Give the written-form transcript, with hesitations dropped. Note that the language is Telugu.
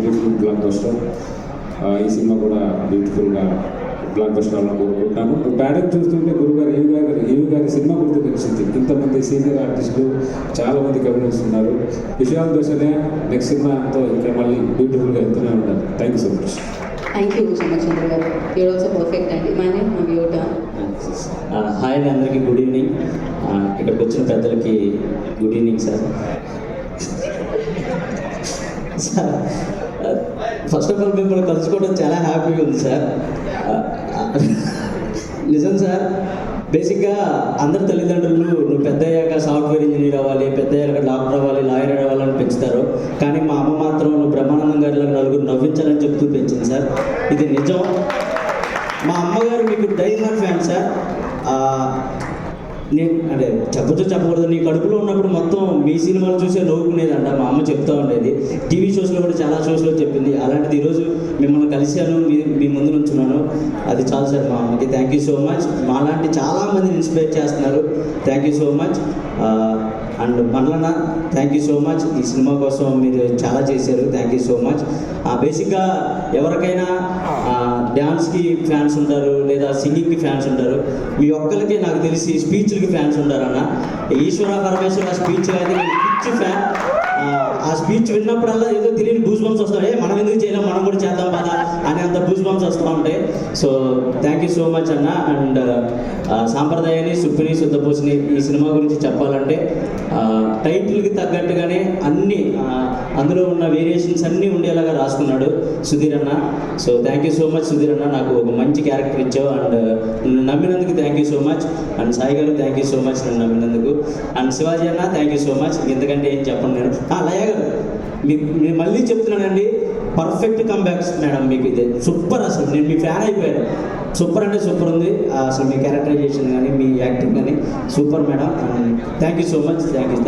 3 ఫిల్మ్ బ్లాక్ బస్టర్. ఈ సినిమా కూడా బ్యూటిఫుల్గా బ్లాక్ బస్టర్ అవ్వాలని కోరుకుంటున్నాను. బ్యాడక్ చూస్తుంటే గురుగారు ఈవి గారి సినిమా గుర్తు తెలిసింది. ఇంతమంది సీనియర్ ఆర్టిస్టులు చాలామంది కవిన్స్ ఉన్నారు. విషయాల దశనే నెక్స్ట్ సినిమాతో ఇంకా మళ్ళీ బ్యూటిఫుల్గా వెళ్తూనే ఉంటారు. Thank you so much. Thank you so much Chandra గారు. యూర్ ఆల్సో పర్ఫెక్ట్ అండి. My name Navyota. హాయ్ అండి, అందరికీ గుడ్ ఈవినింగ్. ఇక్కడికి వచ్చిన పెద్దలకి good evening sir. Sir first of all మిమ్మల్ని కలుసుకోవడం చాలా హ్యాపీగా ఉంది సార్. నిజం సార్, బేసిక్గా అందరి తల్లిదండ్రులు నువ్వు పెద్ద అయ్యాక సాఫ్ట్వేర్ ఇంజనీర్ అవ్వాలి, పెద్ద అయ్యాక డాక్టర్ అవ్వాలి, లాయర్ అవ్వాలని పెంచుతారు. కానీ మా అమ్మ మాత్రం నువ్వు బ్రహ్మానందం గారిలో నలుగురు నవ్వించాలని చెప్తూ పెంచింది సార్. ఇది నిజం. మా అమ్మగారు మీకు డైహార్డ్ ఫ్యాన్ సార్. నేను అంటే చెప్పకూడదు, నీ కడుపులో ఉన్నప్పుడు మొత్తం మీ సినిమాలు చూసే నవ్వుకునేదంట మా అమ్మ చెప్తూ ఉండేది. టీవీ షోస్లో కూడా చాలా షోస్లో చెప్పింది. అలాంటిది ఈరోజు మిమ్మల్ని కలిశాను, మీ ముందు నుంచున్నాను. అది చాలు సార్ మా అమ్మకి. Thank you so much. మాలాంటి చాలామందిని ఇన్స్పైర్ చేస్తున్నారు. Thank you so much. And మళ్ళీ థ్యాంక్ యూ సో మచ్. ఈ సినిమా కోసం మీరు చాలా చేశారు. Thank you so much. బేసిక్గా ఎవరికైనా డ్యాన్స్కి ఫ్యాన్స్ ఉంటారు, లేదా సింగింగ్కి ఫ్యాన్స్ ఉంటారు. మీ ఒక్కరికి నాకు తెలిసి స్పీచ్లకి ఫ్యాన్స్ ఉంటారన్న. ఈశ్వర పరమేశ్వర స్పీచ్ అయితే నేను పిచ్చి ఫ్యాన్. ఆ స్పీచ్ విన్నప్పుడల్లా ఏదో తెలియని బూస్ బంప్స్ వస్తాయి. మనం ఎందుకు చేయలేం, మనం కూడా చేద్దాం పదా అని అంత బూస్ బంప్స్ వస్తూ ఉంటాయి. So thank you so much అన్న. అండ్ సాంప్రదాయాన్ని సుప్పిని శుద్ధపూసిని ఈ సినిమా గురించి చెప్పాలంటే టైటిల్కి తగ్గట్టుగానే అన్ని అందులో ఉన్న వేరియేషన్స్ అన్నీ ఉండేలాగా రాసుకున్నాడు సుధీర్ అన్న. So thank you so much Sudheer అన్న, నాకు ఒక మంచి క్యారెక్టర్ ఇచ్చావు. అండ్ నన్ను నమ్మినందుకు thank you so much. And Sai గారు థ్యాంక్ యూ సో మచ్ నన్ను నమ్మినందుకు. అండ్ శివాజీ అన్న థ్యాంక్ యూ సో మచ్. ఎందుకంటే ఏం చెప్పను నేను. లయ గారు నేను మళ్ళీ చెప్తున్నానండి, పర్ఫెక్ట్ కంబ్యాక్స్ మేడం. మీకు ఇది సూపర్. అసలు నేను మీ ఫ్యాన్ అయిపోయాను. సూపర్ అంటే సూపర్ ఉంది. అసలు మీ క్యారెక్టరైజేషన్ కానీ మీ యాక్టింగ్ కానీ super madam. Thank you so much. Thank you.